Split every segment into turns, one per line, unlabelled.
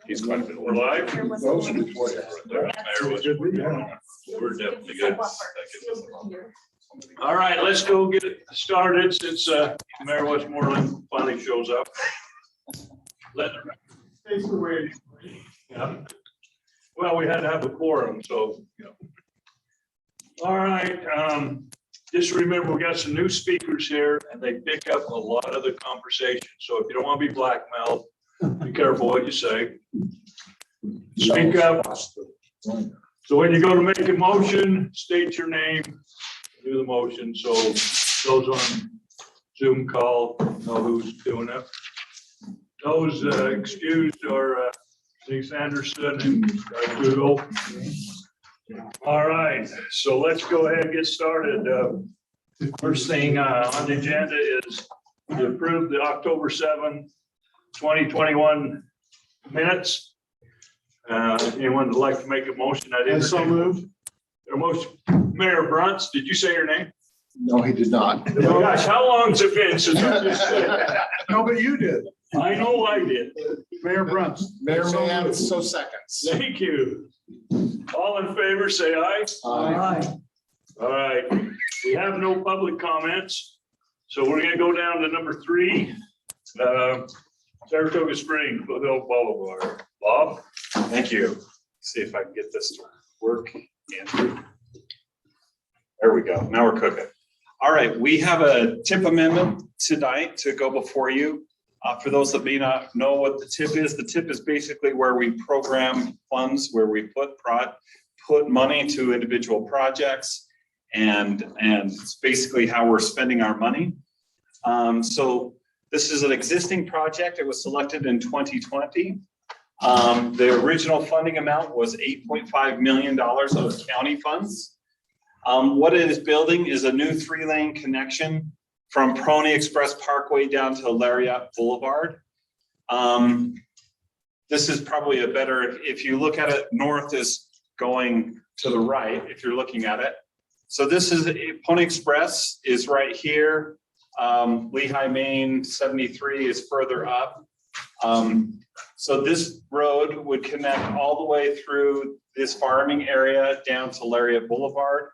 He's quite a bit alive.
Those are the way.
We're definitely good. All right, let's go get it started since Mayor Westmoreland finally shows up. Thanks for waiting. Yeah. Well, we had to have a quorum, so. Yeah. All right, just remember we got some new speakers here and they pick up a lot of the conversation. So if you don't want to be blackmailed, be careful what you say. Speak up. So when you go to make a motion, state your name, do the motion. So those on Zoom call know who's doing it. Those excused are Denise Anderson and Google. All right, so let's go ahead and get started. First thing on the agenda is to approve the October 7, 2021 minutes. Anyone would like to make a motion? I didn't.
So moved.
Mayor Brunts, did you say your name?
No, he did not.
Oh gosh, how long's it been since I just said that?
No, but you did.
I know I did.
Mayor Bruns. Mayor Mann, so seconds.
Thank you. All in favor, say aye.
Aye.
All right, we have no public comments, so we're gonna go down to number 3. Saratoga Springs, Foothill Boulevard. Bob?
Thank you. See if I can get this to work. Andrew. There we go. Now we're cooking. All right, we have a TIP amendment tonight to go before you. For those that may not know what the TIP is basically where we program funds, where we put money to individual projects, and it's basically how we're spending our money. So this is an existing project. It was selected in 2020. The original funding amount was $8.5 million of county funds. What it is building is a new 3-lane connection from Pony Express Parkway down to Lariat Boulevard. This is probably a better, if you look at it, north is going to the right, if you're looking at it. So this is, Pony Express is right here. Lehigh Main 73 is further up. So this road would connect all the way through this farming area down to Lariat Boulevard.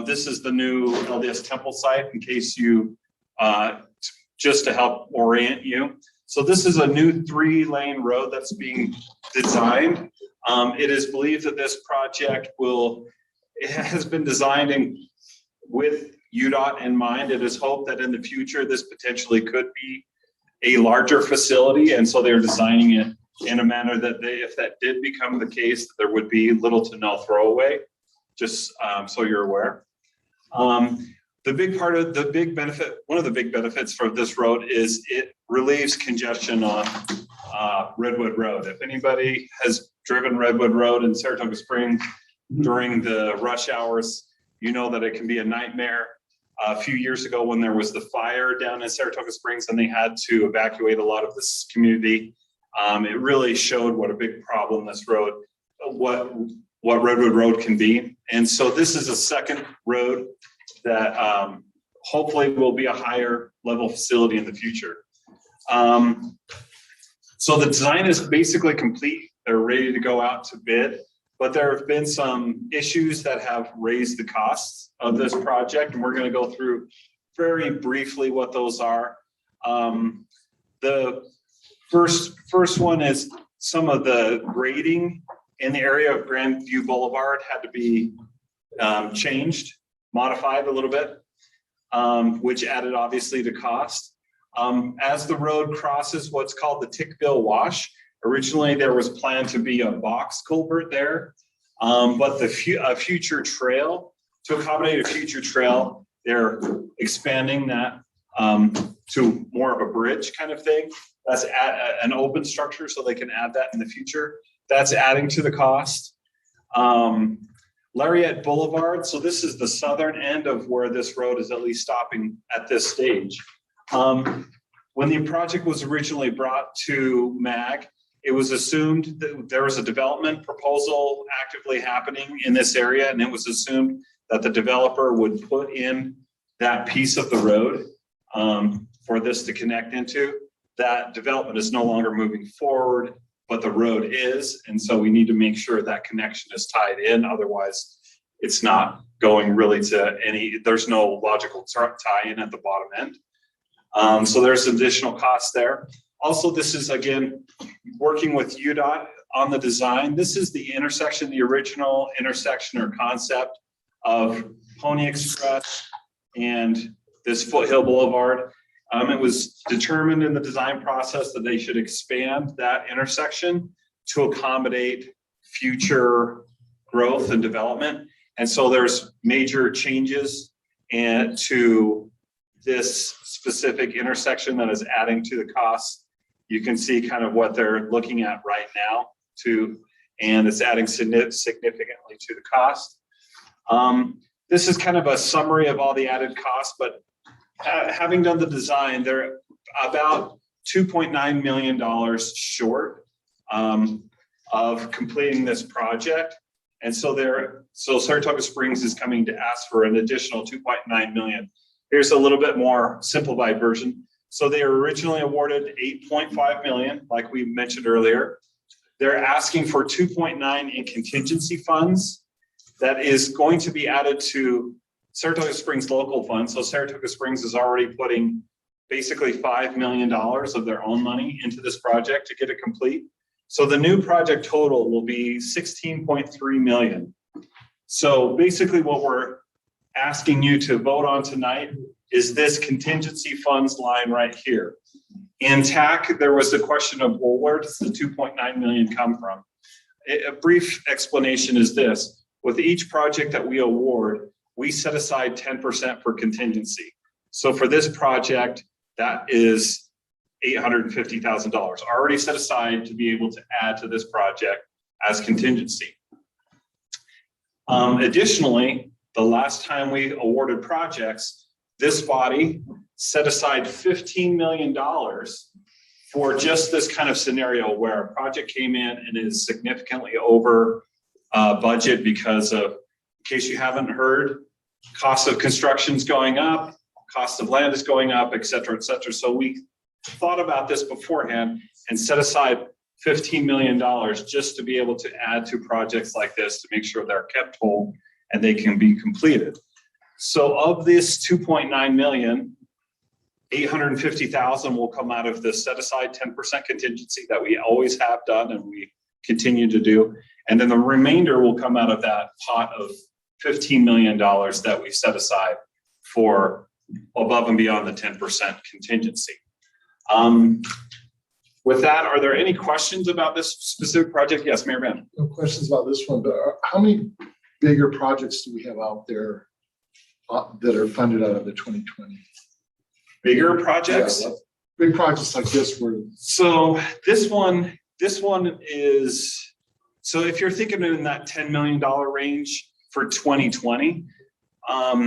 This is the new LDS Temple site in case you, just to help orient you. So this is a new 3-lane road that's being designed. It is believed that this project it has been designed with UDOT in mind. It is hoped that in the future, this potentially could be a larger facility. And so they're designing it in a manner that if that did become the case, there would be little to no throwaway, just so you're aware. The big benefit, one of the big benefits for this road is it relieves congestion on Redwood Road. If anybody has driven Redwood Road in Saratoga Springs during the rush hours, you know that it can be a nightmare. A few years ago when there was the fire down in Saratoga Springs and they had to evacuate a lot of this community, it really showed what a big problem this road, what Redwood Road can be. And so this is a second road that hopefully will be a higher level facility in the future. So the design is basically complete. They're ready to go out to bid, but there have been some issues that have raised the costs of this project. And we're going to go through very briefly what those are. The first one is some of the grading in the area of Grandview Boulevard had to be changed, modified a little bit, which added obviously to cost. As the road crosses what's called the Tickville Wash, originally there was planned to be a box culvert there, but a future trail, to accommodate a future trail, they're expanding that to more of a bridge kind of thing. That's an open structure, so they can add that in the future. That's adding to the cost. Lariat Boulevard, so this is the southern end of where this road is at least stopping at this stage. When the project was originally brought to MAG, it was assumed that there was a development proposal actively happening in this area, and it was assumed that the developer would put in that piece of the road for this to connect into. that development is no longer moving forward, but the road is. And so we need to make sure that connection is tied in. Otherwise, it's not going really to there's no logical tie-in at the bottom end. So there's additional costs there. Also, this is, again, working with UDOT on the design. This is the intersection, the original intersection or concept of Pony Express and this Foothill Boulevard. It was determined in the design process that they should expand that intersection to accommodate future growth and development. And so there's major changes to this specific intersection that is adding to the cost. You can see kind of what they're looking at right now and it's adding significantly to the cost. This is kind of a summary of all the added costs, but having done the design, they're about $2.9 million short of completing this project. And so Saratoga Springs is coming to ask for an additional $2.9 million. Here's a little bit more simplified version. So they were originally awarded $8.5 million, like we mentioned earlier. They're asking for 2.9 in contingency funds that is going to be added to Saratoga Springs local funds. So Saratoga Springs is already putting basically $5 million of their own money into this project to get it complete. So the new project total will be 16.3 million. So basically what we're asking you to vote on tonight is this contingency funds line right here. In TAC, there was the question of, well, where does the 2.9 million come from? A brief explanation is this: with each project that we award, we set aside 10% for contingency. So for this project, that is $850,000 already set aside to be able to add to this project as contingency. Additionally, the last time we awarded projects, this body set aside $15 million for just this kind of scenario where a project came in and is significantly over budget because of, in case you haven't heard, cost of construction is going up, cost of land is going up, et cetera, et cetera. So we thought about this beforehand and set aside $15 million just to be able to add to projects like this to make sure they're kept whole and they can be completed. So of this 2.9 million, 850,000 will come out of the set aside 10% contingency that we always have done and we continue to do. And then the remainder will come out of that pot of $15 million that we set aside for above and beyond the 10% contingency. With that, are there any questions about this specific project? Yes, Mayor Ben.
No questions about this one, but how many bigger projects do we have out there that are funded out of the 2020?
Bigger projects?
Yeah, big projects like this were.
So this one is, so if you're thinking in that $10 million range for 2020, I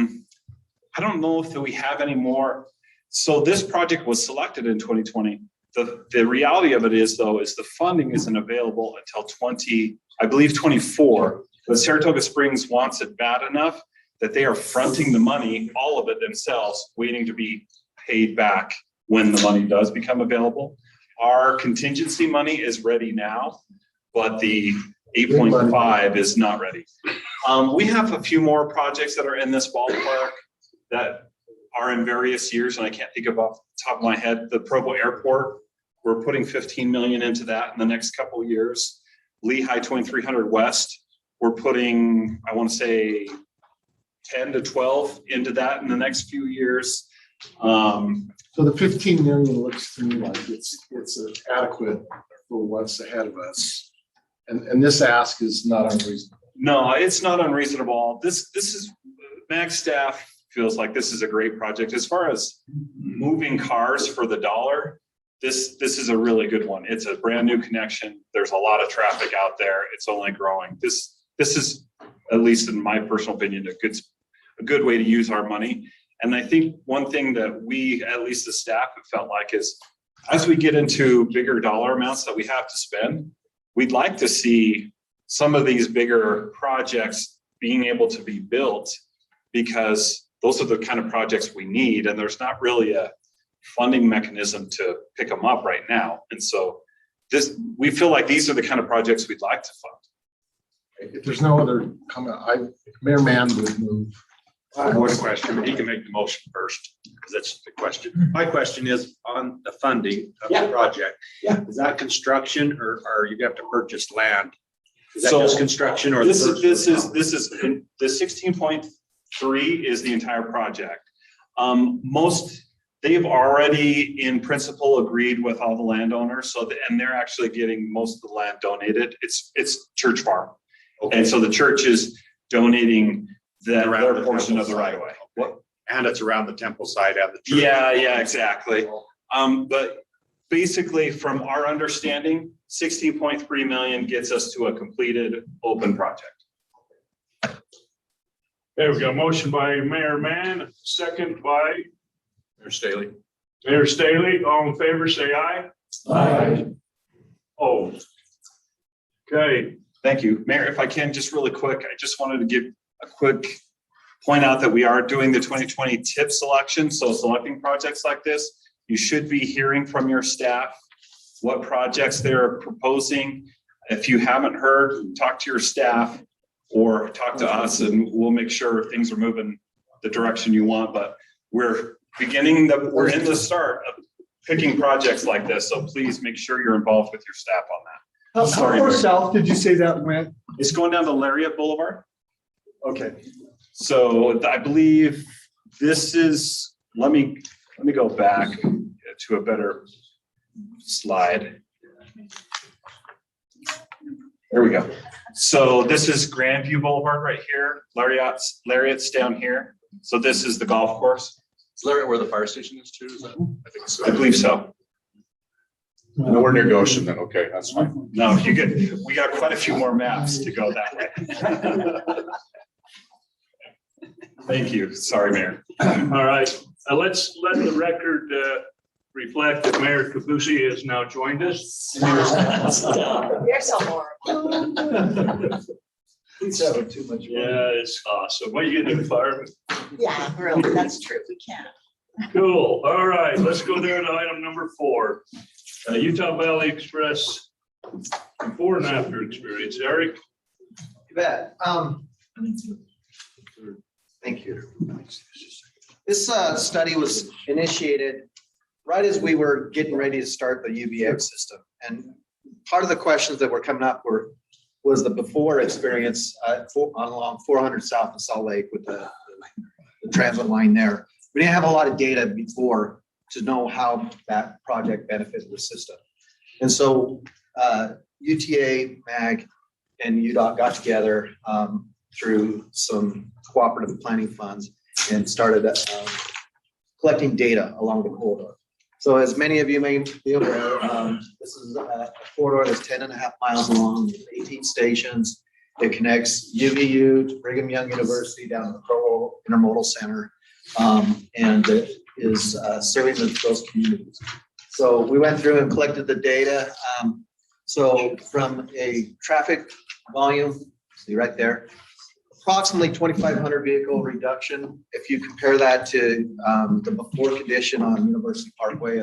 don't know if we have any more. So this project was selected in 2020. The reality of it is, though, is the funding isn't available until 24. But Saratoga Springs wants it bad enough that they are fronting the money, all of it themselves, waiting to be paid back when the money does become available. Our contingency money is ready now, but the 8.5 is not ready. We have a few more projects that are in this ballpark that are in various years, and I can't think of off the top of my head. The Provo Airport, we're putting 15 million into that in the next couple of years. Lehigh 2300 West, we're putting, I want to say 10 to 12 into that in the next few years.
So the 15 million looks to me like it's adequate for what's ahead of us. And this ask is not unreasonable.
No, it's not unreasonable. This is, MAG staff feels like this is a great project. As far as moving cars for the dollar, this is a really good one. It's a brand new connection. There's a lot of traffic out there. It's only growing. This is, at least in my personal opinion, a good way to use our money. And I think one thing that we, at least the staff, have felt like is as we get into bigger dollar amounts that we have to spend, we'd like to see some of these bigger projects being able to be built, because those are the kind of projects we need. And there's not really a funding mechanism to pick them up right now. And so we feel like these are the kind of projects we'd like to fund.
If there's no other comment, Mayor Mann would move.
I have one question, but he can make the motion first, because that's the question. My question is on the funding of the project.
Yeah.
Is that construction or you have to purchase land? Is that
So,
just construction or?
This is the 16.3 is the entire project. They've already in principle agreed with all the landowners, and they're actually getting most of the land donated. It's church farm. And so the church is donating their portion of the right of way.
And it's around the temple side of the church.
Yeah, exactly. But basically from our understanding, 16.3 million gets us to a completed open project.
There we go. Motion by Mayor Mann, second by
Mayor Staley.
Mayor Staley. All in favor, say aye.
Aye.
Oh. Okay.
Thank you. Mayor, if I can, just really quick, I just wanted to give a quick point out that we are doing the 2020 tip selection. So selecting projects like this, you should be hearing from your staff what projects they're proposing. If you haven't heard, talk to your staff or talk to us and we'll make sure things are moving the direction you want. But we're in the start of picking projects like this. So please make sure you're involved with your staff on that.
How
Sorry,
far
Mayor.
south did you say that went?
It's going down to Lariat Boulevard.
Okay.
So I believe this is, let me go back to a better slide. There we go. So this is Grandview Boulevard right here. Lariat's down here. So this is the golf course.
Is Lariat where the fire station is too? Is that? I think so.
I believe so.
No, we're near Goshen then. Okay, that's fine.
No, we got quite a few more maps to go that way. Thank you. Sorry, Mayor.
All right. Let's let the record reflect that Mayor Kabusi has now joined us.
You're so horrible.
He's having too much fun.
Yeah, it's awesome. What are you gonna do, fireman?
Yeah, really, that's true. We can't.
Cool. All right, let's go there to item number 4. Utah Valley Express before and after experience. Eric?
You bet. Thank you. This study was initiated right as we were getting ready to start the UVX system. And part of the questions that were coming up was the before experience along 400 South in Salt Lake with the transit line there. We didn't have a lot of data before to know how that project benefited the system. And so UTA, MAG, and UDOT got together through some cooperative planning funds and started collecting data along the corridor. So as many of you may be aware, this is a corridor that's 10.5 miles long, with 18 stations. It connects UVU to Brigham Young University down to the Provo Intermodal Center, and it is serving those communities. So we went through and collected the data. So from a traffic volume, see right there, approximately 2,500 vehicle reduction. If you compare that to the before condition on University Parkway,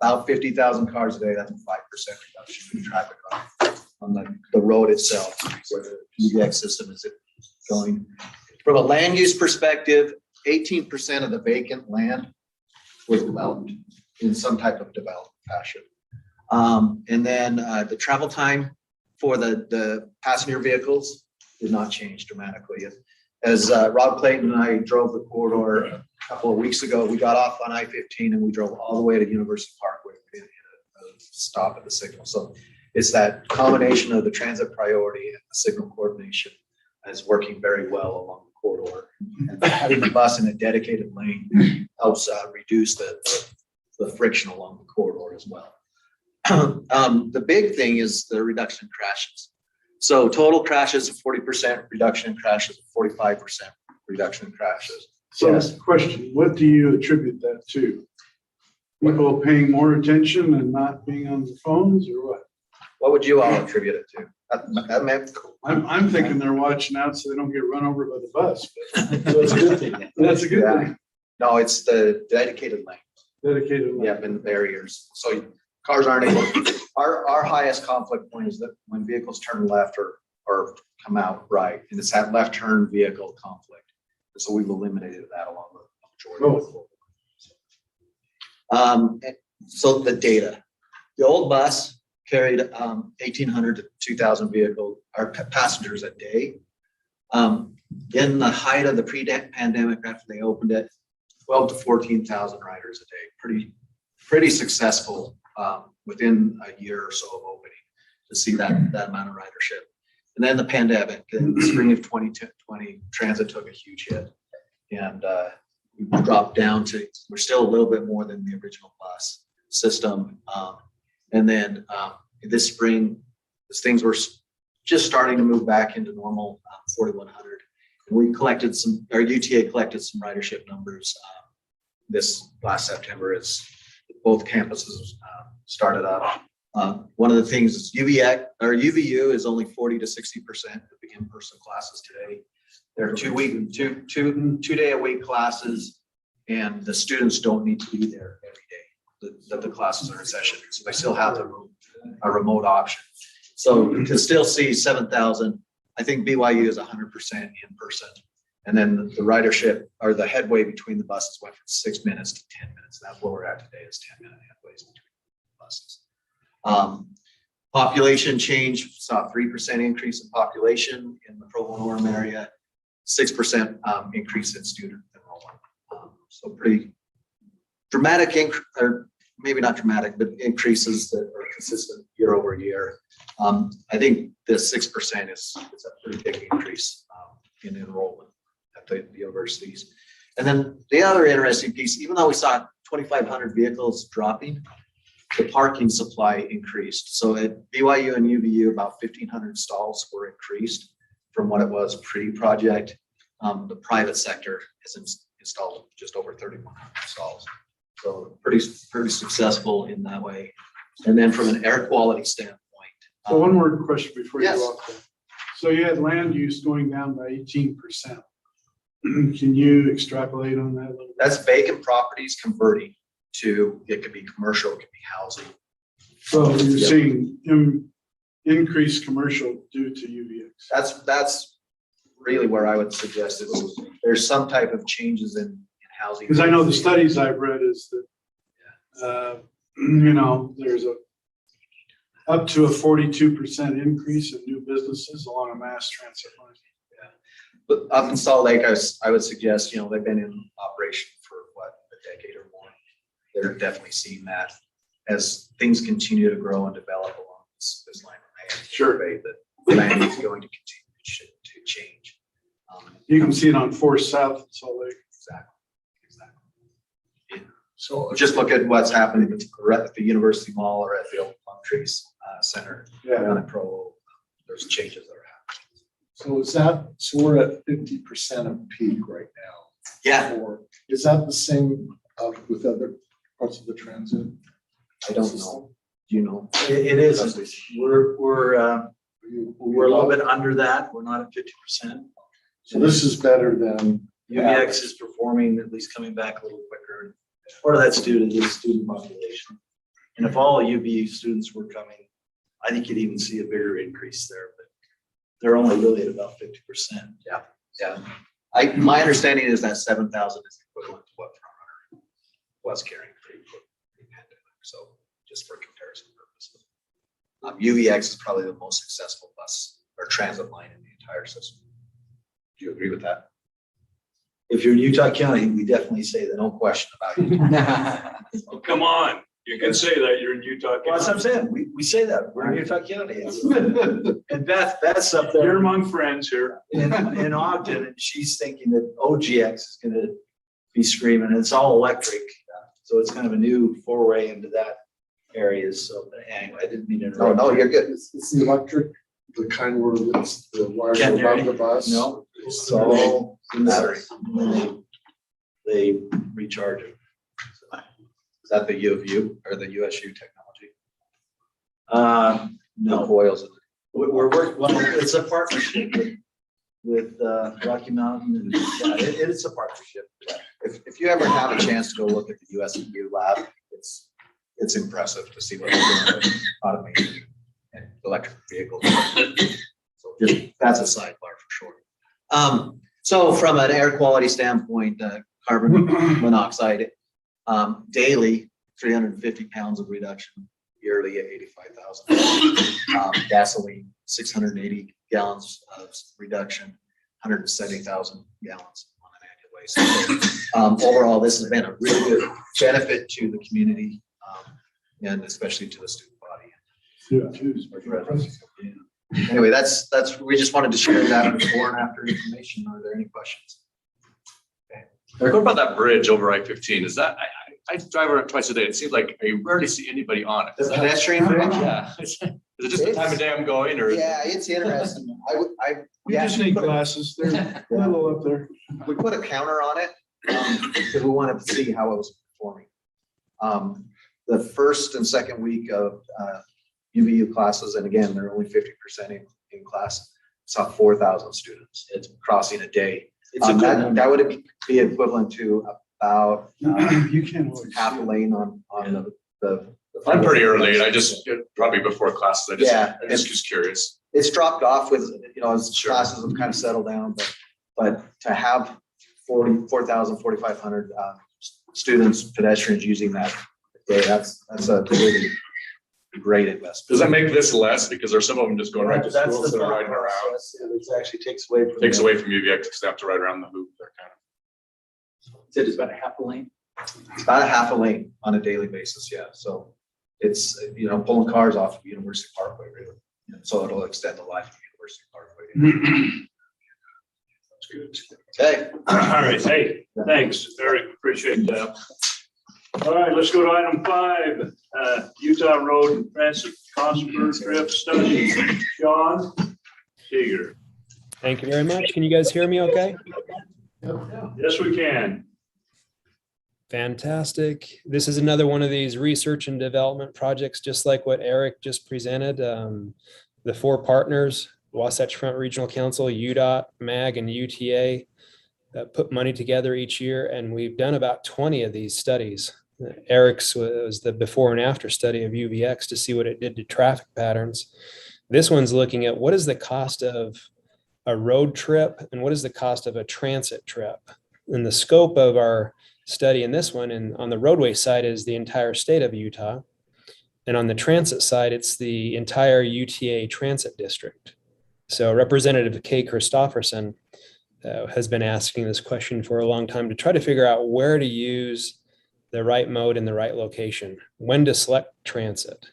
about 50,000 cars a day, that's a 5% reduction in traffic on the road itself, where the UVX system is going. From a land use perspective, 18% of the vacant land was developed in some type of developed fashion. And then the travel time for the passenger vehicles did not change dramatically. As Rob Clayton and I drove the corridor a couple of weeks ago, we got off on I-15 and we drove all the way to University Parkway. We didn't hit a stop at the signal. So it's that combination of the transit priority and the signal coordination is working very well along the corridor. And having the bus in a dedicated lane helps reduce the friction along the corridor as well. The big thing is the reduction in crashes. So total crashes, 40% reduction in crashes, 45% reduction in crashes.
So question, what do you attribute that to? People paying more attention and not being on their phones or what?
What would you all attribute it to?
I'm thinking they're watching out so they don't get run over by the bus.
So it's a good thing.
That's a good thing.
No, it's the dedicated lane.
Dedicated. lane.
Yeah, been barriers. So cars aren't able, our highest conflict point is that when vehicles turn left or come out right, and it's that left turn vehicle conflict. And so we've eliminated that along with the majority of the so the data, the old bus carried 1,800 to 2,000 passengers a day. In the height of the pre-pandemic, after they opened it, 12 to 14,000 riders a day. Pretty successful within a year or so of opening to see that amount of ridership. And then the pandemic, in the spring of 2020, transit took a huge hit, and we dropped down to, we're still a little bit more than the original bus system. And then this spring, as things were just starting to move back into normal, 4,100. We collected our UTA collected some ridership numbers this last September as both campuses started up. One of the things is UVU is only 40 to 60% of the in-person classes today. They're two day a week classes, and the students don't need to be there every day that the classes are in session. So they still have a remote option. So to still see 7,000, I think BYU is 100% in person. And then the ridership or the headway between the buses went from 6 minutes to 10 minutes. That's where we're at today, is 10-minute headways between buses. Population change, saw a 3% increase in population in the Provo-Norm area, 6% increase in student enrollment. So pretty dramatic, or maybe not dramatic, but increases that are consistent year over year. I think the 6% is a pretty big increase in enrollment at the universities. And then the other interesting piece, even though we saw 2,500 vehicles dropping, the parking supply increased. So at BYU and UVU, about 1,500 stalls were increased from what it was pre-project. The private sector has installed just over 3,100 stalls. So pretty successful in that way. And then from an air quality standpoint.
So one more question before you
Yes.
go off there. So you had land use going down by 18%. Can you extrapolate on that a little bit?
That's vacant properties converting to, it could be commercial, it could be housing.
So you're
Yep.
seeing increased commercial due to UVX.
That's really where I would suggest is there's some type of changes in housing.
Because I know the studies I've read is that, there's up to a 42% increase in new businesses along a mass transit line.
But up in Salt Lake, I would suggest, they've been in operation for a decade or more. They're definitely seeing that as things continue to grow and develop along this line of land.
Sure.
That land is going to continue to change.
You can see it on 4th South in Salt Lake.
Exactly. So just look at what's happening at the University Mall or at the Old Plum Trees Center down in Provo. There's changes that are happening.
So we're at 50% of peak right now.
Yeah,
Or is that the same with other parts of the transit?
I don't know. Do you know?
It is. We're a little bit under that. We're not at 50%.
So this is better than.
UVX is performing, at least coming back a little quicker. Part of that's due to the student population. And if all UVU students were coming, I think you'd even see a bigger increase there, but they're only really at about 50%.
Yeah. My understanding is that 7,000 is equivalent to what Front Runner was carrying pre-pandemic. So just for comparison purposes. UVX is probably the most successful bus or transit line in the entire system. Do you agree with that?
If you're in Utah County, we definitely say that.
No question about it.
Oh, come on, you can say that, you're in Utah.
Well, that's what I'm saying. We say that. We're in Utah County. And Beth's up
You're
there
among friends here.
in Ogden, and she's thinking that OGX is gonna be screaming. It's all electric. So it's kind of a new foray into that area. So anyway, I didn't mean to interrupt.
No, you're good.
It's the electric, the kind where it's the wires
Can't hear
above
you.
the bus.
No, it's all battery. And they recharge it.
Is that the U of U or the USU technology?
No,
Coils.
we're working, well, it's a partnership with with Rocky Mountain. And yeah, it's a partnership. If you ever have a chance to go look at the USMU lab, it's impressive to see what they're doing with automation and electric vehicles. So just, that's a sidebar for sure. So from an air quality standpoint, carbon monoxide, daily, 350 pounds of reduction, yearly at 85,000. Gasoline, 680 gallons of reduction, 170,000 gallons on an annual basis. So, overall, this has been a really good benefit to the community, and especially to the student body. Anyway, that's, we just wanted to share that before and after information. Are there any questions?
What about that bridge over I-15? Is that, I drive around twice a day. It seems like I rarely see anybody on it.
The pedestrian bridge?
Yeah. Is it just the time of day I'm going or?
Yeah, it's interesting.
We just need glasses. They're a little up there.
We put a counter on it, because we wanted to see how it was performing. The first and second week of UVU classes, and again, they're only 50% in class, saw 4,000 students. It's crossing a day.
It's a good
That would be equivalent to about
You can't always
half a
see it.
lane on the.
I'm pretty early and I just, probably before classes,
Yeah.
I'm just curious.
It's dropped off with, as
Sure.
classes have kind of settled down, but to have 4,000, 4,500 students, pedestrians using that day, that's a really great investment.
Does that make this less? Because there's some of them just going right to
That's
school,
the
so they're
thought
riding around.
process. It actually takes away from.
Takes away from UVX, because they have to ride around the hoop. They're kind of.
Said it's about a half a lane.
It's about a half a lane on a daily basis, yeah. So it's, pulling cars off of University Parkway, really. So it'll extend the life of University Parkway.
That's good.
Okay.
All right, hey, thanks, Eric, appreciate that. All right, let's go to item 5, Utah Road and Transit Cost per Trip Study. Sean Seeger.
Thank you very much. Can you guys hear me okay?
Yes, we can.
Fantastic. This is another one of these research and development projects, just like what Eric just presented. The 4 partners, Wasatch Front Regional Council, UDOT, MAG, and UTA, put money together each year, and we've done about 20 of these studies. Eric's was the before and after study of UVX to see what it did to traffic patterns. This one's looking at what is the cost of a road trip and what is the cost of a transit trip. And the scope of our study in this one, and on the roadway side, is the entire state of Utah. And on the transit side, it's the entire UTA transit district. So Representative Kay Christopherson has been asking this question for a long time to try to figure out where to use the right mode in the right location, when to select transit.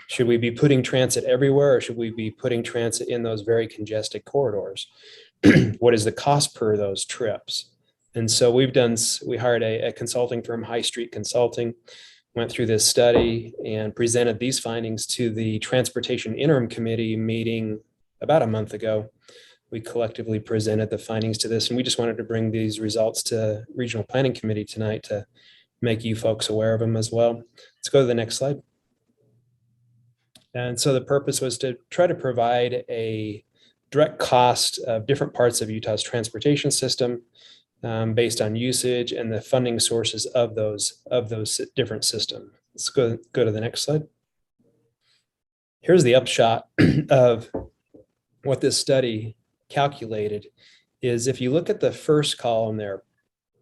Should we be putting transit everywhere, or should we be putting transit in those very congested corridors? What is the cost per those trips? And so we hired a consulting firm, High Street Consulting, went through this study and presented these findings to the Transportation Interim Committee meeting about a month ago. We collectively presented the findings to this, and we just wanted to bring these results to Regional Planning Committee tonight to make you folks aware of them as well. Let's go to the next slide. And so the purpose was to try to provide a direct cost of different parts of Utah's transportation system based on usage and the funding sources of those different systems. Let's go to the next slide. Here's the upshot of what this study calculated is if you look at the first column there,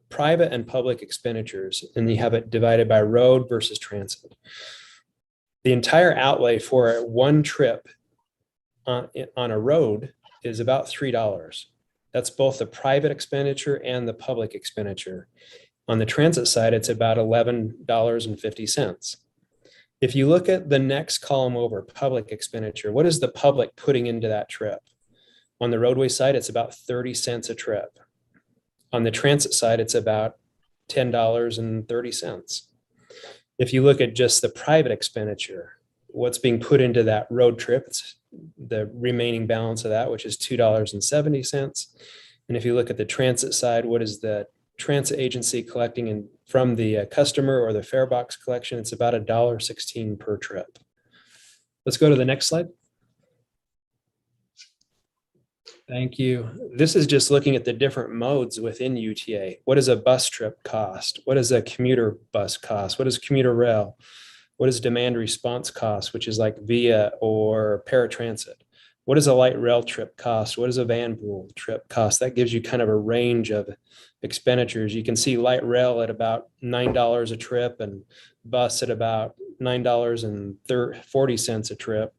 private and public expenditures, and you have it divided by road versus transit. The entire outlay for one trip on a road is about $3. That's both the private expenditure and the public expenditure. On the transit side, it's about $11.50. If you look at the next column over, public expenditure, what is the public putting into that trip? On the roadway side, it's about 30 cents a trip. On the transit side, it's about $10.30. If you look at just the private expenditure, what's being put into that road trip, it's the remaining balance of that, which is $2.70. And if you look at the transit side, what is the transit agency collecting from the customer or the fare box collection? It's about $1.16 per trip. Let's go to the next slide. Thank you. This is just looking at the different modes within UTA. What does a bus trip cost? What does a commuter bus cost? What does commuter rail? What does demand response cost, which is like VIA or paratransit? What does a light rail trip cost? What does a van pool trip cost? That gives you kind of a range of expenditures. You can see light rail at about $9 a trip and bus at about $9.40 a trip,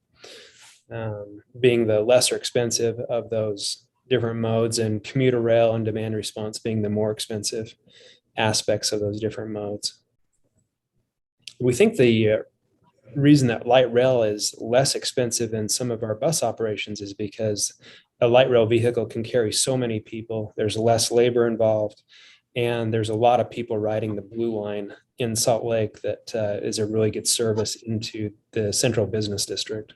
being the lesser expensive of those different modes, and commuter rail and demand response being the more expensive aspects of those different modes. We think the reason that light rail is less expensive than some of our bus operations is because a light rail vehicle can carry so many people. There's less labor involved, and there's a lot of people riding the Blue Line in Salt Lake that is a really good service into the central business district.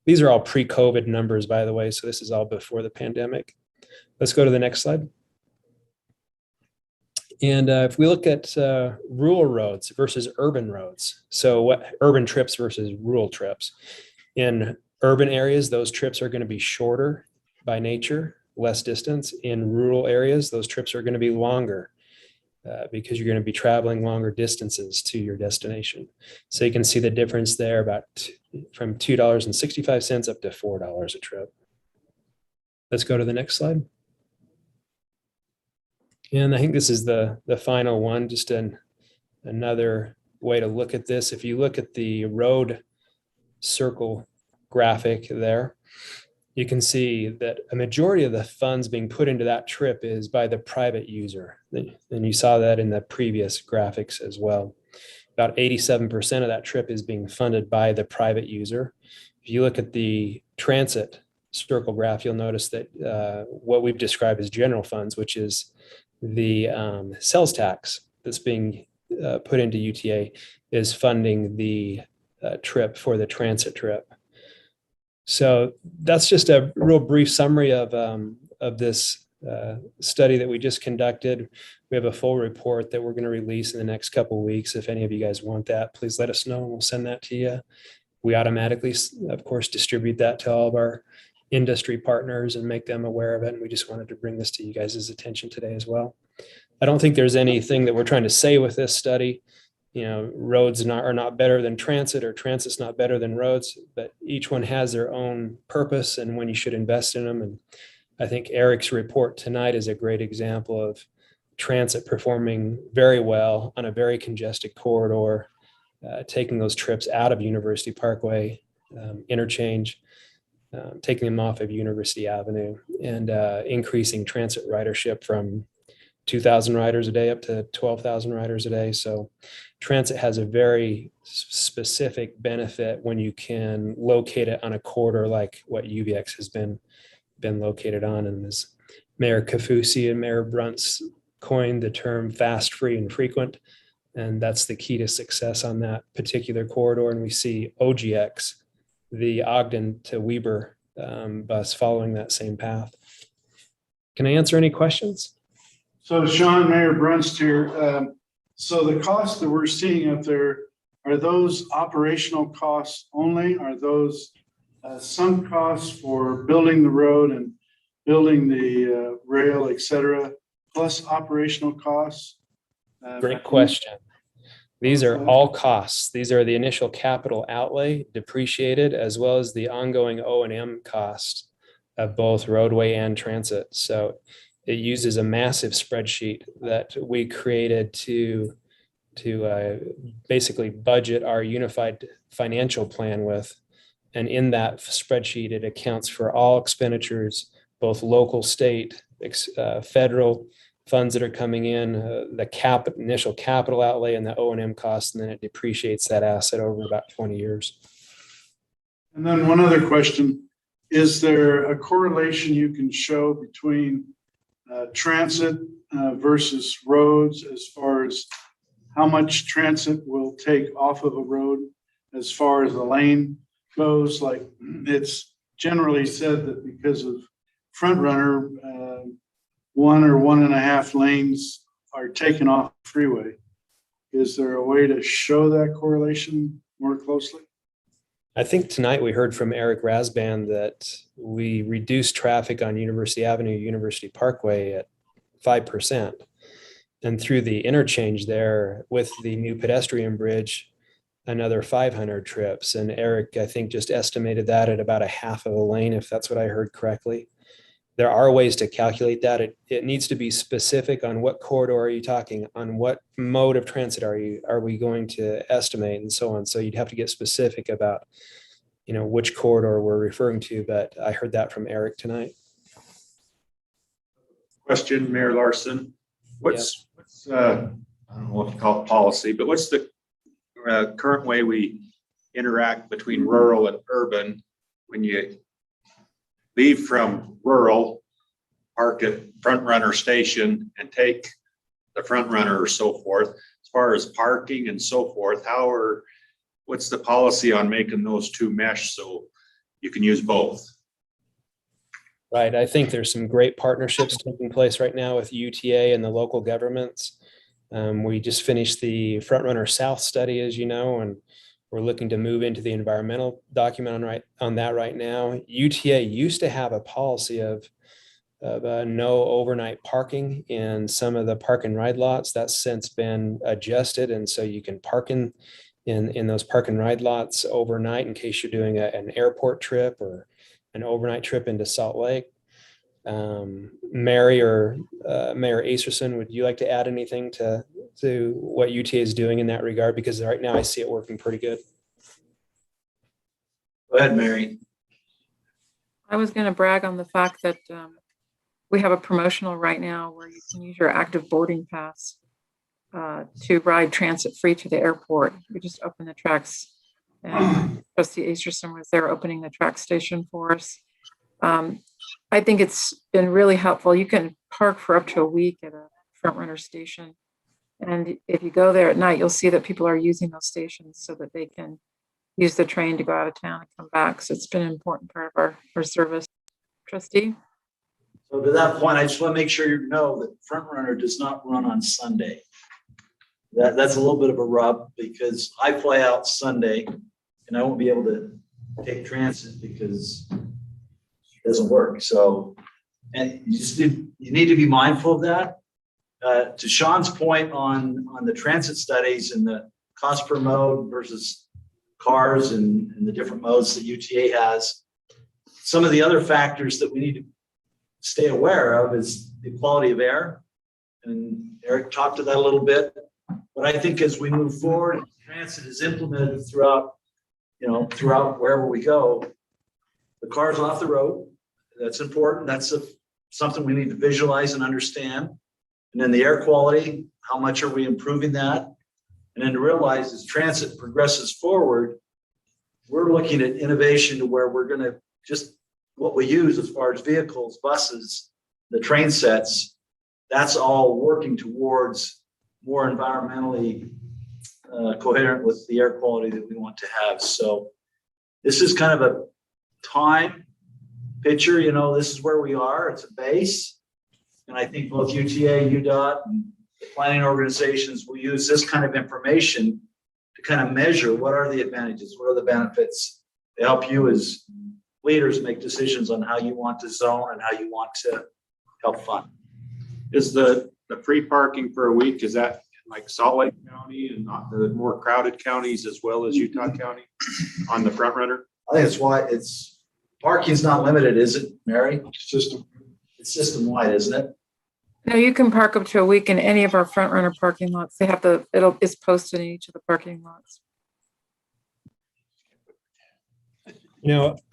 These are all pre-COVID numbers, by the way, so this is all before the pandemic. Let's go to the next slide. And if we look at rural roads versus urban roads, so what urban trips versus rural trips. In urban areas, those trips are going to be shorter by nature, less distance. In rural areas, those trips are going to be longer because you're going to be traveling longer distances to your destination. So you can see the difference there about from $2.65 up to $4 a trip. Let's go to the next slide. And I think this is the final one, just another way to look at this. If you look at the road circle graphic there, you can see that a majority of the funds being put into that trip is by the private user. And you saw that in the previous graphics as well. About 87% of that trip is being funded by the private user. If you look at the transit circle graph, you'll notice that what we've described as general funds, which is the sales tax that's being put into UTA, is funding the trip for the transit trip. So that's just a real brief summary of this study that we just conducted. We have a full report that we're going to release in the next couple of weeks. If any of you guys want that, please let us know and we'll send that to you. We automatically, of course, distribute that to all of our industry partners and make them aware of it. And we just wanted to bring this to you guys' attention today as well. I don't think there's anything that we're trying to say with this study. You know, roads are not better than transit, or transit's not better than roads, but each one has their own purpose and when you should invest in them. And I think Eric's report tonight is a great example of transit performing very well on a very congested corridor, taking those trips out of University Parkway interchange, taking them off of University Avenue, and increasing transit ridership from 2,000 riders a day up to 12,000 riders a day. So transit has a very specific benefit when you can locate it on a corridor like what UVX has been located on. And as Mayor Kafusi and Mayor Bruntz coined the term fast, free, and frequent. And that's the key to success on that particular corridor. And we see OGX, the Ogden to Weber bus, following that same path. Can I answer any questions?
So Sean, Mayor Brunst here. So the costs that we're seeing up there, are those operational costs only? Are those some costs for building the road and building the rail, et cetera, plus operational costs?
Great question. These are all costs. These are the initial capital outlay depreciated, as well as the ongoing O&M cost of both roadway and transit. So it uses a massive spreadsheet that we created to basically budget our unified financial plan with. And in that spreadsheet, it accounts for all expenditures, both local, state, federal funds that are coming in, the initial capital outlay and the O&M costs, and then it depreciates that asset over about 20 years.
And then one other question, is there a correlation you can show between transit versus roads as far as how much transit will take off of a road as far as the lane goes? Like, it's generally said that because of front runner, 1 or 1.5 lanes are taken off the freeway. Is there a way to show that correlation more closely?
I think tonight we heard from Eric Rasband that we reduced traffic on University Avenue, University Parkway at 5%. And through the interchange there with the new pedestrian bridge, another 500 trips. And Eric, I think, just estimated that at about a half of a lane, if that's what I heard correctly. There are ways to calculate that. It needs to be specific on what corridor are you talking, on what mode of transit are we going to estimate, and so on. So you'd have to get specific about, which corridor we're referring to, but I heard that from Eric tonight.
Question, Mayor Larson. What's I don't know what to call it policy, but what's the current way we interact between rural and urban when you leave from rural, park at Front Runner Station and take the Front Runner or so forth? As far as parking and so forth, what's the policy on making those two mesh so you can use both?
Right. I think there's some great partnerships taking place right now with UTA and the local governments. We just finished the Front Runner South study, as you know, and we're looking to move into the environmental document on that right now. UTA used to have a policy of no overnight parking in some of the park and ride lots. That's since been adjusted, and so you can park in those park and ride lots overnight in case you're doing an airport trip or an overnight trip into Salt Lake. Mary or Mayor Acerson, would you like to add anything to what UTA is doing in that regard? Because right now I see it working pretty good.
Go ahead, Mary.
I was going to brag on the fact that we have a promotional right now where you can use your active boarding pass to ride transit free to the airport. We just opened the tracks, and Trustee Acerson was there opening the track station for us. I think it's been really helpful. You can park for up to a week at a Front Runner station. And if you go there at night, you'll see that people are using those stations so that they can use the train to go out of town and come back. So it's been an important part of our service. Trustee?
So to that point, I just want to make sure you know that Front Runner does not run on Sunday. That's a little bit of a rub because I fly out Sunday and I won't be able to take transit because it doesn't work. So, and you need to be mindful of that. To Sean's point on the transit studies and the cost per mode versus cars and the different modes that UTA has, some of the other factors that we need to stay aware of is the quality of air. And Eric talked to that a little bit. But I think as we move forward, transit is implemented throughout wherever we go. The car's off the road. That's important. That's something we need to visualize and understand. And then the air quality, how much are we improving that? And then to realize as transit progresses forward, we're looking at innovation to where we're going to just what we use as far as vehicles, buses, the train sets, that's all working towards more environmentally coherent with the air quality that we want to have. So this is kind of a time picture, this is where we are. It's a base. And I think both UTA, UDOT, and the planning organizations will use this kind of information to kind of measure what are the advantages, what are the benefits to help you as leaders make decisions on how you want to zone and how you want to help fund.
Is the free parking for a week, is that like Salt Lake County and not the more crowded counties as well as Utah County on the Front Runner?
I think that's why parking's not limited, is it, Mary? It's system wide, isn't it?
No, you can park up to a week in any of our Front Runner parking lots. They have it's posted in each of the parking lots.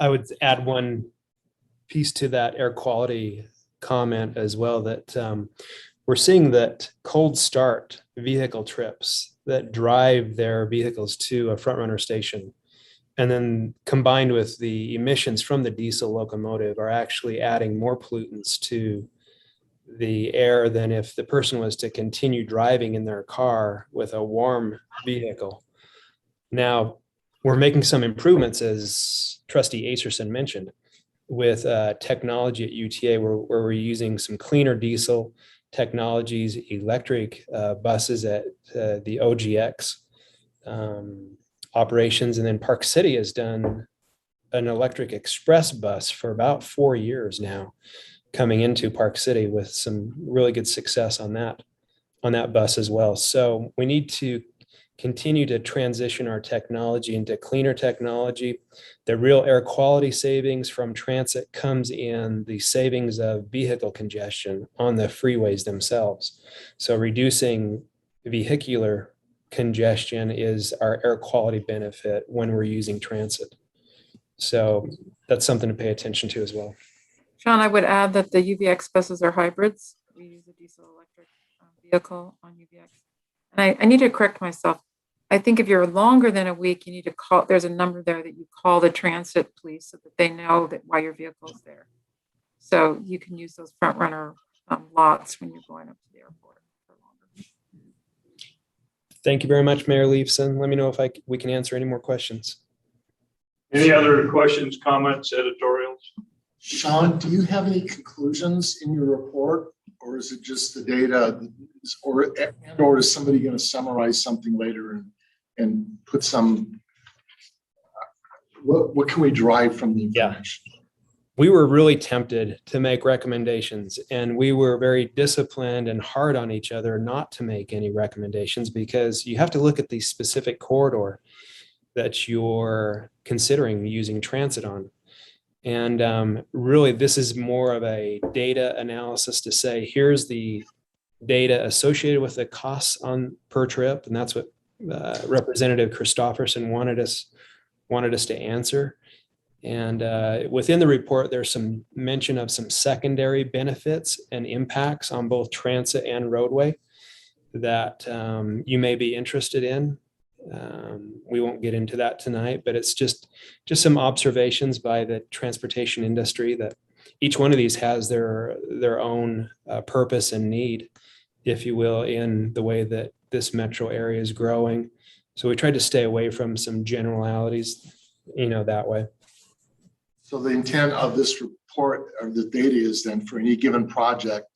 I would add one piece to that air quality comment as well, that we're seeing that cold start vehicle trips that drive their vehicles to a Front Runner station, and then combined with the emissions from the diesel locomotive, are actually adding more pollutants to the air than if the person was to continue driving in their car with a warm vehicle. Now, we're making some improvements, as Trustee Acerson mentioned, with technology at UTA, where we're using some cleaner diesel technologies, electric buses at the OGX, operations. And then Park City has done an electric express bus for about 4 years now, coming into Park City with some really good success on that bus as well. So we need to continue to transition our technology into cleaner technology. The real air quality savings from transit comes in the savings of vehicle congestion on the freeways themselves. So reducing vehicular congestion is our air quality benefit when we're using transit. So that's something to pay attention to as well.
Sean, I would add that the UVX buses are hybrids. We use a diesel electric vehicle on UVX. And I need to correct myself. I think if you're longer than a week, you need to call, there's a number there that you call the transit police so that they know that why your vehicle is there. So you can use those front runner lots when you're going up to the airport for longer.
Thank you very much, Mayor Leifson. Let me know if we can answer any more questions.
Any other questions, comments, editorials?
Sean, do you have any conclusions in your report, or is it just the data, or is somebody going to summarize something later and put some, what can we derive from the information?
We were really tempted to make recommendations, and we were very disciplined and hard on each other not to make any recommendations, because you have to look at the specific corridor that you're considering using transit on. And really, this is more of a data analysis to say, here's the data associated with the costs on per trip. And that's what Representative Christofferson wanted us to answer. And within the report, there's some mention of some secondary benefits and impacts on both transit and roadway that you may be interested in. We won't get into that tonight, but it's just some observations by the transportation industry that each one of these has their own purpose and need, if you will, in the way that this metro area is growing. So we tried to stay away from some generalities, that way.
So the intent of this report or the data is then for any given project,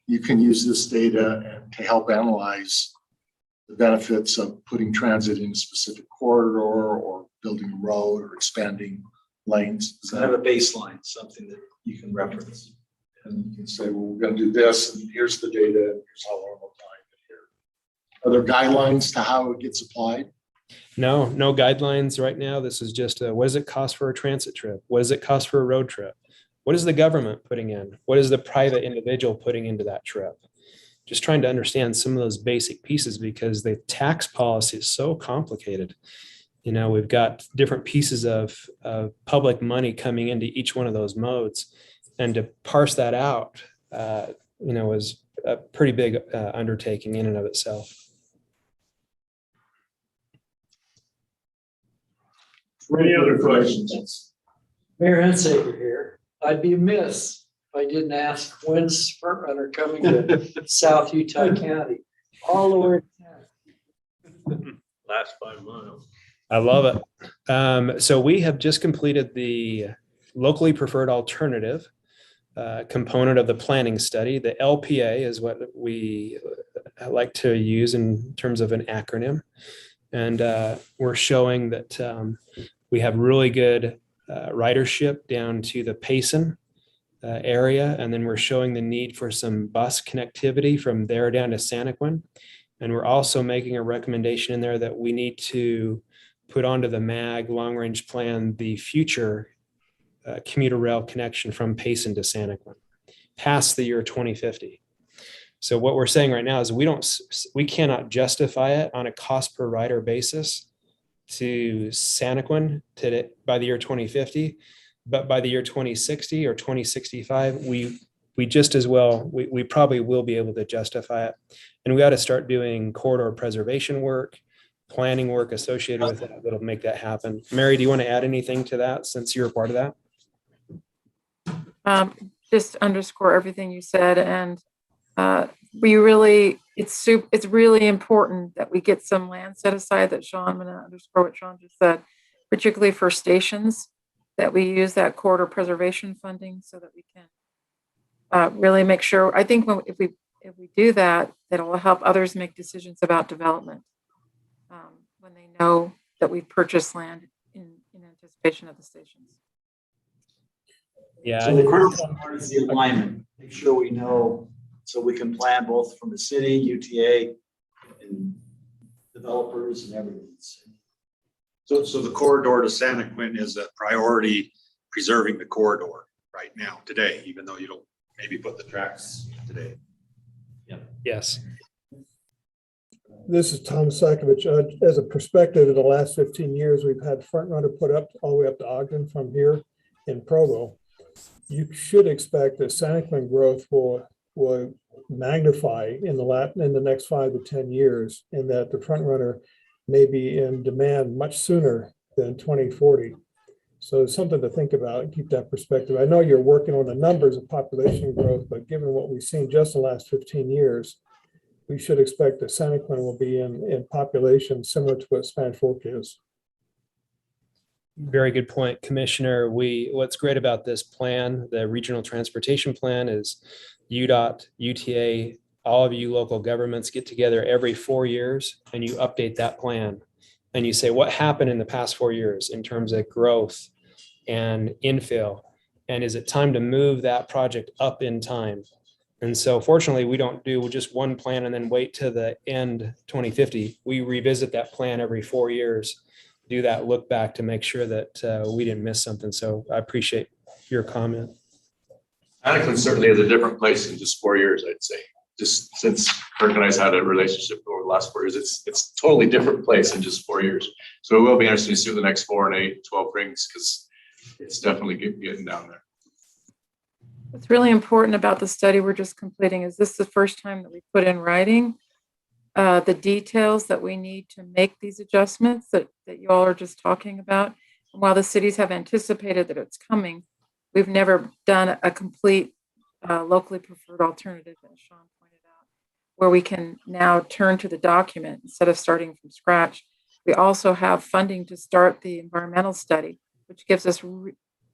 you can use this data to help analyze the benefits of putting transit in a specific corridor or building a road or expanding lanes.
So have a baseline, something that you can reference.
And you can say, well, we're going to do this, and here's the data, and here's how long we'll apply it here. Are there guidelines to how it gets applied?
No guidelines right now. This is just what does it cost for a transit trip? What does it cost for a road trip? What is the government putting in? What is the private individual putting into that trip? Just trying to understand some of those basic pieces, because the tax policy is so complicated. We've got different pieces of public money coming into each one of those modes, and to parse that out, was a pretty big undertaking in and of itself.
Any other questions?
Mayor Hensager here. I'd be amiss if I didn't ask when's front runner coming to South Utah County, all the way to
Last 5 miles.
I love it. So we have just completed the locally preferred alternative component of the planning study. The LPA is what we like to use in terms of an acronym. And we're showing that we have really good ridership down to the Payson area. And then we're showing the need for some bus connectivity from there down to Santaquin. And we're also making a recommendation in there that we need to put onto the MAG long range plan the future commuter rail connection from Payson to Santaquin past the year 2050. So what we're saying right now is we cannot justify it on a cost per rider basis to Santaquin by the year 2050, but by the year 2060 or 2065, we just as well, we probably will be able to justify it. And we got to start doing corridor preservation work, planning work associated with that that'll make that happen. Mary, do you want to add anything to that since you're a part of that?
Just underscore everything you said, and it's really important that we get some land set aside that I'm going to underscore what Sean just said, particularly for stations, that we use that corridor preservation funding so that we can really make sure. I think if we do that, it'll help others make decisions about development when they know that we purchase land in anticipation of the stations.
Yeah,
So the critical part is the alignment. Make sure we know, so we can plan both from the city, UTA, and developers and everything.
So the corridor to Santa Quinn is a priority, preserving the corridor right now, today, even though you don't maybe put the tracks today.
yes.
This is Tom Sakovich. As a perspective, in the last 15 years, we've had Front Runner put up all the way up to Ogden from here in Provo. You should expect that Santa Quinn growth will magnify in the next 5 to 10 years, and that the Front Runner may be in demand much sooner than 2040. So it's something to think about and keep that perspective. I know you're working on the numbers of population growth, but given what we've seen just in the last 15 years, we should expect that Santa Quinn will be in population similar to what Spanish Fork is.
Very good point, Commissioner. What's great about this plan, the regional transportation plan, is UDOT, UTA, all of you local governments get together every 4 years and you update that plan. And you say, what happened in the past 4 years in terms of growth and infill? And is it time to move that project up in time? And so fortunately, we don't do just one plan and then wait to the end 2050. We revisit that plan every 4 years, do that look back to make sure that we didn't miss something. So I appreciate your comment.
Anakin certainly is a different place in just 4 years, I'd say. Just since Kirk and I's had a relationship over the last 4 years, it's a totally different place in just 4 years. So it will be interesting to see what the next 4 and 8, 12 brings, because it's definitely getting down there.
What's really important about the study we're just completing is this is the first time that we put in writing the details that we need to make these adjustments that you all are just talking about. And while the cities have anticipated that it's coming, we've never done a complete locally preferred alternative, as Sean pointed out, where we can now turn to the document instead of starting from scratch. We also have funding to start the environmental study, which gives us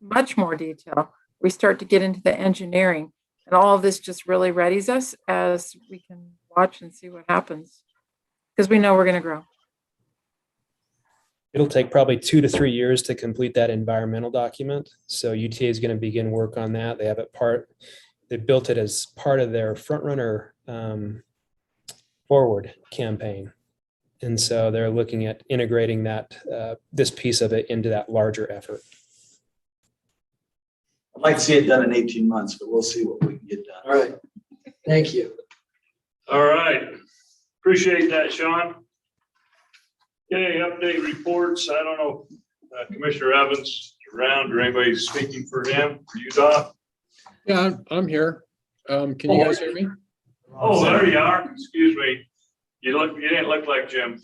much more detail. We start to get into the engineering, and all of this just really readies us as we can watch and see what happens, because we know we're going to grow.
It'll take probably 2 to 3 years to complete that environmental document. So UTA is going to begin work on that. They built it as part of their Front Runner Forward campaign. And so they're looking at integrating that, this piece of it into that larger effort.
I'd like to see it done in 18 months, but we'll see what we can get done.
All right. Thank you.
All right. Appreciate that, Sean. Okay, update reports. I don't know, Commissioner Evans is around or anybody speaking for him, for you, Doc?
Yeah, I'm here. Can you guys hear me?
Oh, there you are. Excuse me. You didn't look like Jim.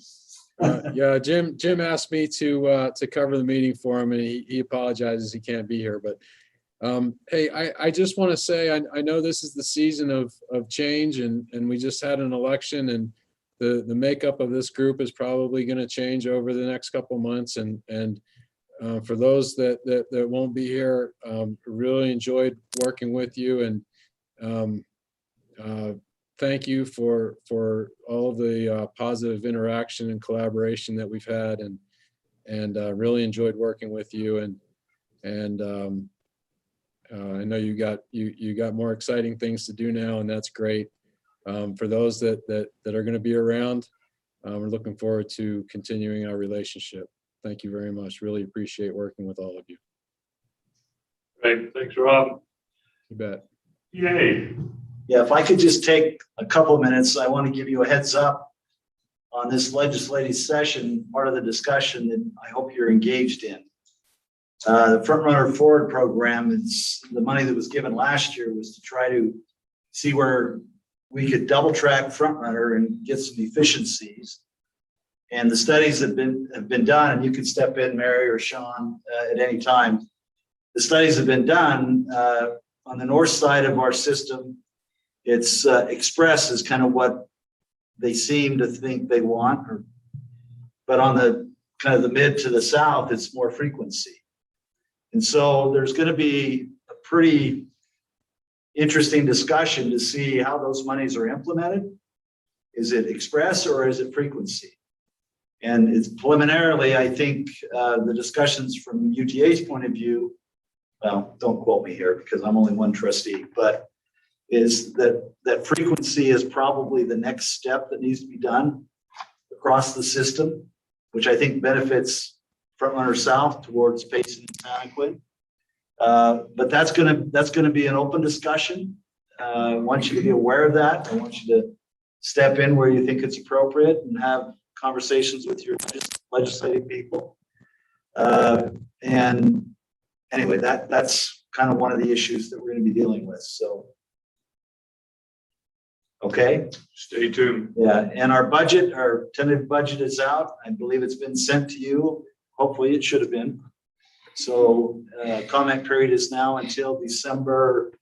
Yeah, Jim asked me to cover the meeting for him, and he apologizes he can't be here. But hey, I just want to say I know this is the season of change, and we just had an election, and the makeup of this group is probably going to change over the next couple months. And for those that won't be here, really enjoyed working with you, and thank you for all of the positive interaction and collaboration that we've had, and really enjoyed working with you. And I know you got more exciting things to do now, and that's great. For those that are going to be around, we're looking forward to continuing our relationship. Thank you very much. Really appreciate working with all of you.
Right. Thanks, Rob.
You bet.
Yay.
Yeah, if I could just take a couple of minutes, I want to give you a heads up on this legislative session, part of the discussion that I hope you're engaged in. The Front Runner Forward program, is the money that was given last year was to try to see where we could double track Front Runner and get some efficiencies. And the studies have been done, and you can step in, Mary or Sean, at any time. The studies have been done on the north side of our system. It's Express is kind of what they seem to think they want, but on the kind of the mid to the south, it's more frequency. And so there's going to be a pretty interesting discussion to see how those monies are implemented. Is it Express or is it frequency? And it's preliminarily, I think, the discussions from UTA's point of view, well, don't quote me here because I'm only one trustee, but is that frequency is probably the next step that needs to be done across the system, which I think benefits Frontrunner South towards Payson and Santaquin. But that's gonna be an open discussion. I want you to be aware of that. I want you to step in where you think it's appropriate and have conversations with your legislative people. And anyway, that's kind of one of the issues that we're gonna be dealing with, so. Okay,
Stay tuned.
yeah, and our budget, our tentative budget is out. I believe it's been sent to you. Hopefully it should have been. So comment period is now until December,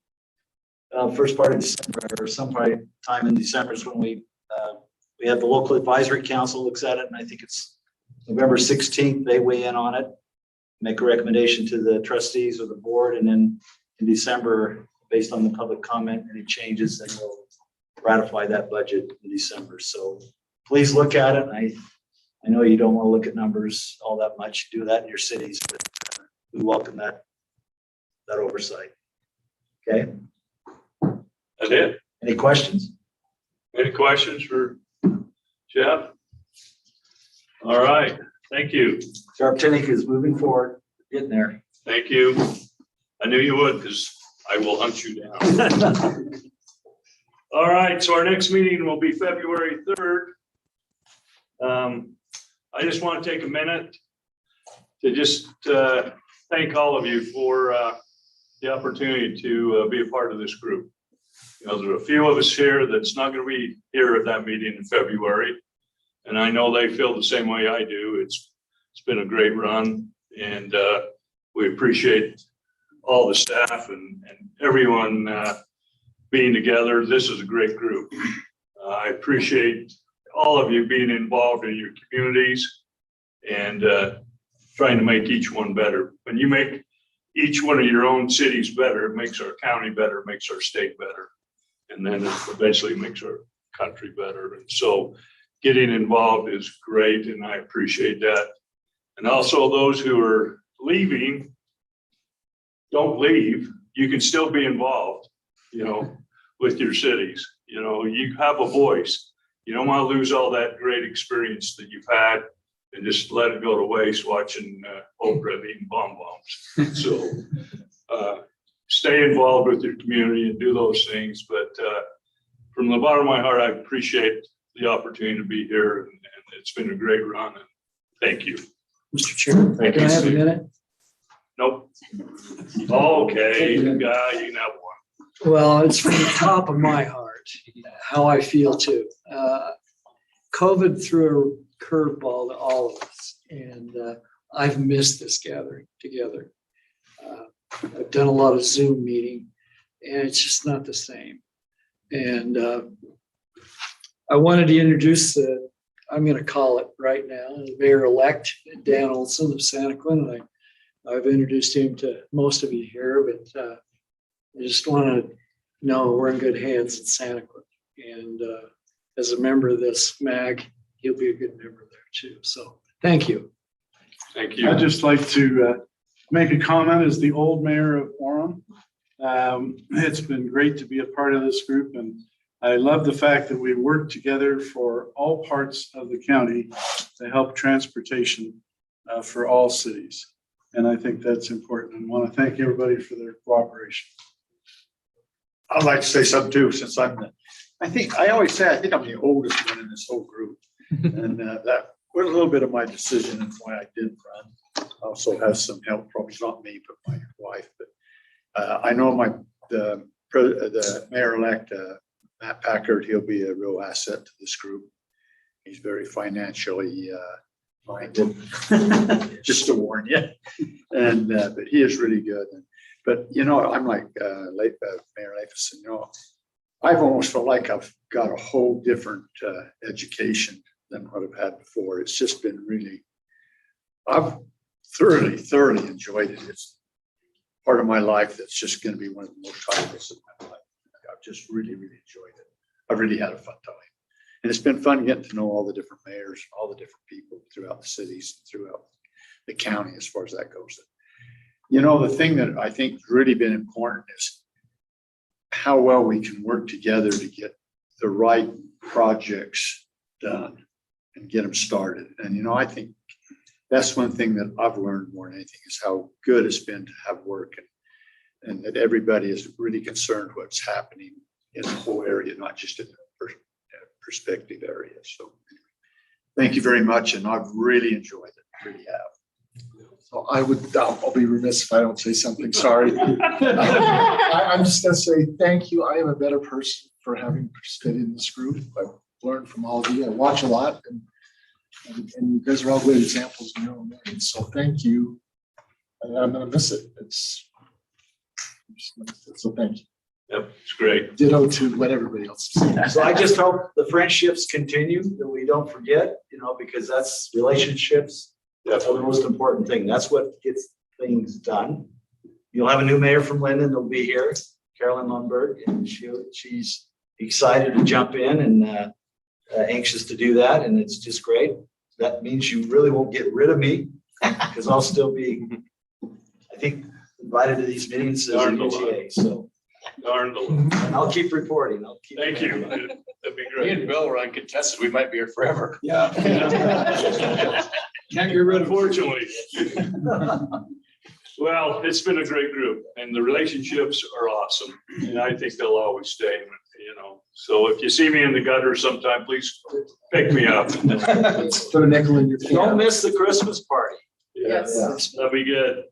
first part of December, or some time in December is when we have the local advisory council looks at it, and I think it's November 16th, they weigh in on it, make a recommendation to the trustees or the board, and then in December, based on the public comment, any changes, then we'll ratify that budget in December. So please look at it. I know you don't want to look at numbers all that much, do that in your cities, but we welcome that oversight. Okay,
That's it.
any questions?
Any questions for Jeff? All right, thank you.
Sharptinic is moving forward, getting there.
Thank you. I knew you would because I will hunt you down. All right, so our next meeting will be February 3rd. I just want to take a minute to just thank all of you for the opportunity to be a part of this group. You know, there are a few of us here that's not going to be here at that meeting in February. And I know they feel the same way I do. It's been a great run, and we appreciate all the staff and everyone being together. This is a great group. I appreciate all of you being involved in your communities and trying to make each one better. When you make each one of your own cities better, it makes our county better, it makes our state better. And then it eventually makes our country better. And so getting involved is great, and I appreciate that. And also those who are leaving, don't leave. You can still be involved, you know, with your cities. You know, you have a voice. You don't want to lose all that great experience that you've had and just let it go to waste watching Oprah eating bonbons. So stay involved with your community and do those things. But from the bottom of my heart, I appreciate the opportunity to be here, and it's been a great run. And thank you.
Mr. Chairman,
Thank
can
you,
I have a
Steve.
minute?
Nope. Okay, you got, you can have one.
Well, it's from the top of my heart, how I feel too. COVID threw a curveball to all of us, and I've missed this gathering together. I've done a lot of Zoom meeting, and it's just not the same. And I wanted to introduce I'm going to call it right now, the mayor-elect, Dan Olson of Santaquin. I've introduced him to most of you here, but I just want to know we're in good hands at Santaquin. And as a member of this MAG, he'll be a good member there too. So thank you.
Thank you.
I'd just like to make a comment as the old mayor of Orem. It's been great to be a part of this group, and I love the fact that we work together for all parts of the county to help transportation for all cities. And I think that's important, and want to thank everybody for their cooperation.
I'd like to say something too, since I always say, I think I'm the oldest one in this whole group. And that was a little bit of my decision and why I did run. Also has some help, probably not me, but my wife. But I know the mayor-elect, Matt Packard, he'll be a real asset to this group. He's very financially minded, just to warn you. And but he is really good. But you know, I'm like Mayor Lathison, you know, I've almost felt like I've got a whole different education than what I've had before. It's just been really, I've thoroughly enjoyed it. It's part of my life that's just going to be one of the most highlights of my life. I've just really enjoyed it. I really had a fun time. And it's been fun getting to know all the different mayors, all the different people throughout the cities, throughout the county, as far as that goes. You know, the thing that I think has really been important is how well we can work together to get the right projects done and get them started. And, you know, I think that's one thing that I've learned more than anything is how good it's been to have work and that everybody is really concerned what's happening in the whole area, not just in the perspective area. So thank you very much. And I've really enjoyed it, really have.
So I'll be remiss if I don't say something, sorry. I'm just gonna say thank you. I am a better person for having participated in this group. I've learned from all of you. I watch a lot and you guys are all great examples in your own ways. So thank you. And I'm gonna miss it. So thank you.
Yep, it's great.
Ditto to what everybody else is saying.
So I just hope the friendships continue, that we don't forget, you know, because that's relationships. That's the most important thing. That's what gets things done. You'll have a new mayor from Linden that'll be here, Carolyn Lundberg, and she's excited to jump in and anxious to do that. And it's just great. That means you really won't get rid of me because I'll still be, I think, invited to these meetings as an ETA. So
Darn the.
and I'll keep reporting.
Thank you. That'd be
Me
great.
and Bill are uncontested. We might be here forever.
Yeah.
Can't get rid of it.
Unfortunately. Well, it's been a great group and the relationships are awesome. And I think they'll always stay, you know. So if you see me in the gutter sometime, please pick me up.
Put a nickel in your
Don't
can.
miss the Christmas party.
Yes. That'd be good.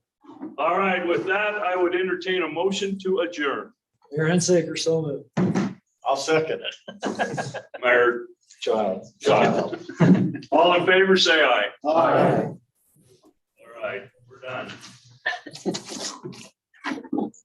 All right, with that, I would entertain a motion to adjourn.
Mayor Hensaker, so moved.
I'll second it.
Mayor
Child.
Child. All in favor, say aye.
Aye.
All right, we're done.